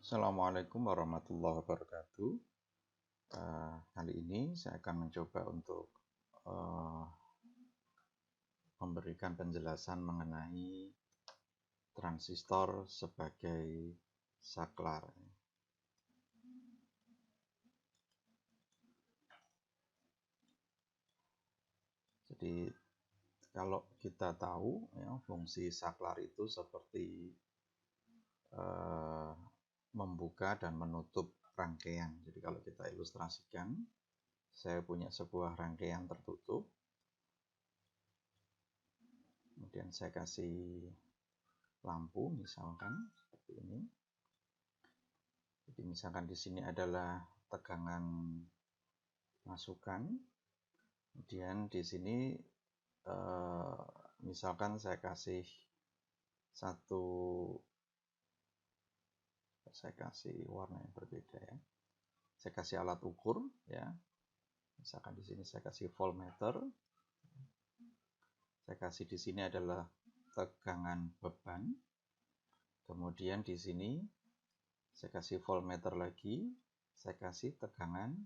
Assalamualaikum warahmatullahi wabarakatuh. Kali ini saya akan mencoba untuk memberikan penjelasan mengenai transistor sebagai saklar. Jadi kalau kita tahu ya, fungsi saklar itu seperti membuka dan menutup rangkaian. Jadi kalau kita ilustrasikan, saya punya sebuah rangkaian tertutup, kemudian saya kasih lampu misalkan seperti ini. Jadi misalkan di sini adalah tegangan masukan, kemudian di sini misalkan saya kasih warna yang berbeda ya. Saya kasih alat ukur ya. Misalkan di sini saya kasih voltmeter. Saya kasih di sini adalah tegangan beban. Kemudian di sini saya kasih voltmeter lagi, saya kasih tegangan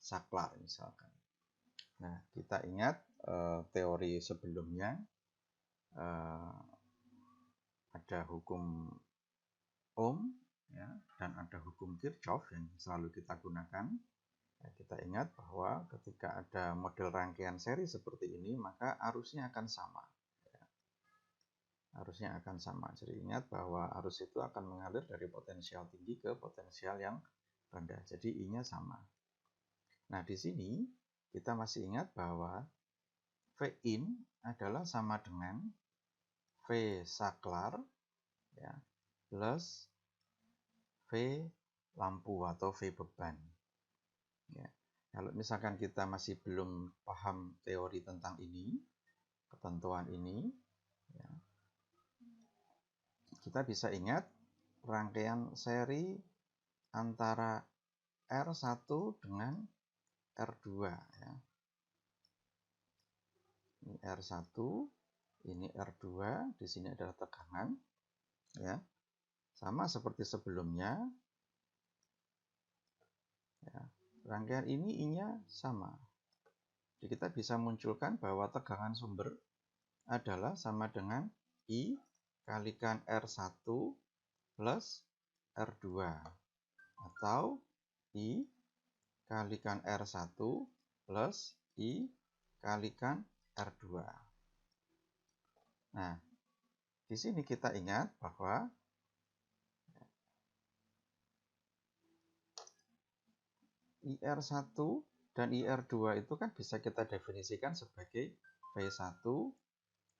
saklar misalkan. Nah, kita ingat teori sebelumnya ada hukum Ohm ya, dan ada hukum Kirchhoff yang selalu kita gunakan. Ya, kita ingat bahwa ketika ada model rangkaian seri seperti ini, maka arusnya akan sama. Arusnya akan sama. Jadi ingat bahwa arus itu akan mengalir dari potensial tinggi ke potensial yang rendah. Jadi I-nya sama. Nah, di sini kita masih ingat bahwa V-in adalah sama dengan V saklar ya, plus V lampu atau V beban. Ya. Kalau misalkan kita masih belum paham teori tentang ini, ketentuan ini, ya, kita bisa ingat rangkaian seri antara R1 dengan R2 ya. Ini R1, ini R2, di sini adalah tegangan ya. Sama seperti sebelumnya. Ya. Rangkaian ini I-nya sama. Jadi kita bisa munculkan bahwa tegangan sumber adalah sama dengan I kalikan R1 plus R2 atau I kalikan R1 plus I kalikan R2. Nah, di sini kita ingat bahwa IR1 dan IR2 itu kan bisa kita definisikan sebagai V1,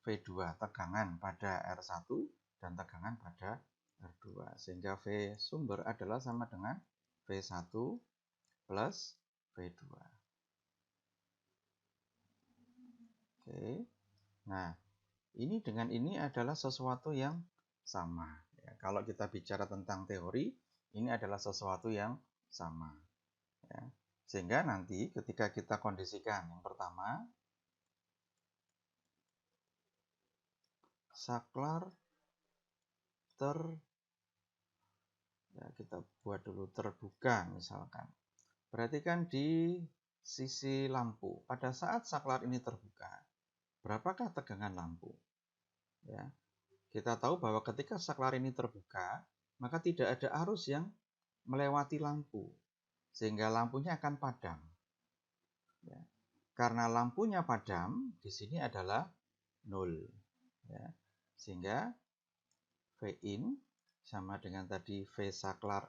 V2, tegangan pada R1 dan tegangan pada R2. Sehingga V sumber adalah sama dengan V1 plus V2. Oke. Nah, ini dengan ini adalah sesuatu yang sama. Ya, kalau kita bicara tentang teori, ini adalah sesuatu yang sama. Ya. Sehingga nanti ketika kita kondisikan, yang pertama, saklar kita buat dulu terbuka misalkan. Perhatikan di sisi lampu. Pada saat saklar ini terbuka, berapakah tegangan lampu? Ya. Kita tahu bahwa ketika saklar ini terbuka, maka tidak ada arus yang melewati lampu, sehingga lampunya akan padam. Ya. Karena lampunya padam, di sini adalah 0. Ya. Sehingga V-in sama dengan tadi V saklar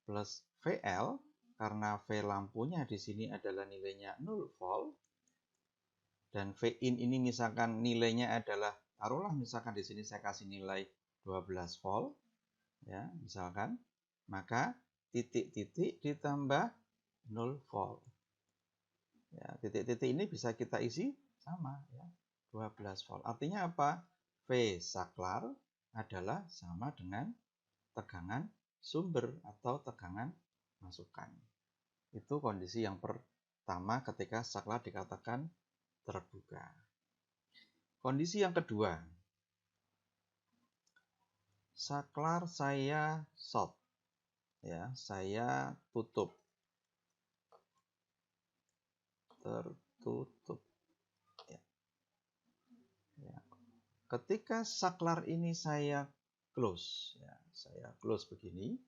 plus VL, karena V lampunya di sini adalah nilainya 0 volt, dan V-in ini misalkan nilainya adalah, taruhlah misalkan di sini saya kasih nilai 12 volt, ya misalkan, maka titik-titik ditambah 0 volt. Ya, titik-titik ini bisa kita isi sama ya, 12 volt. Artinya apa? V saklar adalah sama dengan tegangan sumber atau tegangan masukan. Itu kondisi yang pertama ketika saklar dikatakan terbuka. Kondisi yang kedua, saklar saya short. ya, saya tutup. Tertutup. Ya. Ya. Ketika saklar ini saya close, ya, saya close begini,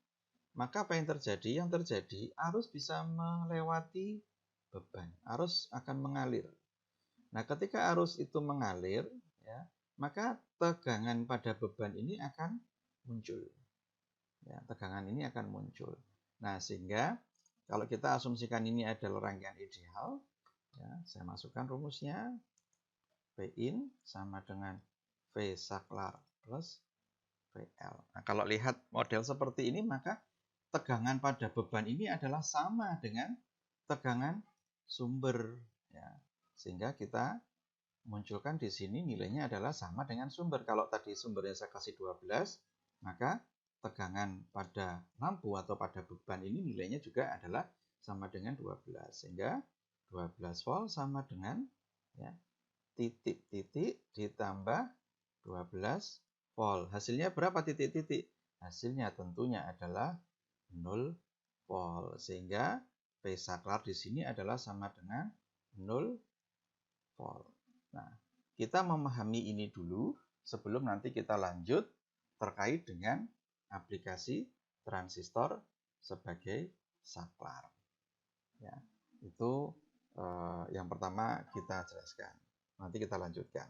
maka apa yang terjadi? Yang terjadi arus bisa melewati beban, arus akan mengalir. Nah, ketika arus itu mengalir, ya, maka tegangan pada beban ini akan muncul. Ya, tegangan ini akan muncul. Nah, sehingga kalau kita asumsikan ini adalah rangkaian ideal, ya, saya masukkan rumusnya. V in sama dengan V saklar plus VL. Nah, kalau lihat model seperti ini, maka tegangan pada beban ini adalah sama dengan tegangan sumber. Ya. Sehingga kita munculkan di sini nilainya adalah sama dengan sumber. Kalau tadi sumbernya saya kasih 12, maka tegangan pada lampu atau pada beban ini nilainya juga adalah sama dengan 12. Sehingga 12 volt sama dengan, ya, titik-titik ditambah 12 volt. Hasilnya berapa titik-titik? Hasilnya tentunya adalah 0 volt. Sehingga P saklar di sini adalah sama dengan 0 volt. Nah, kita memahami ini dulu sebelum nanti kita lanjut terkait dengan aplikasi transistor sebagai saklar. Ya, itu yang pertama kita jelaskan. Nanti kita lanjutkan.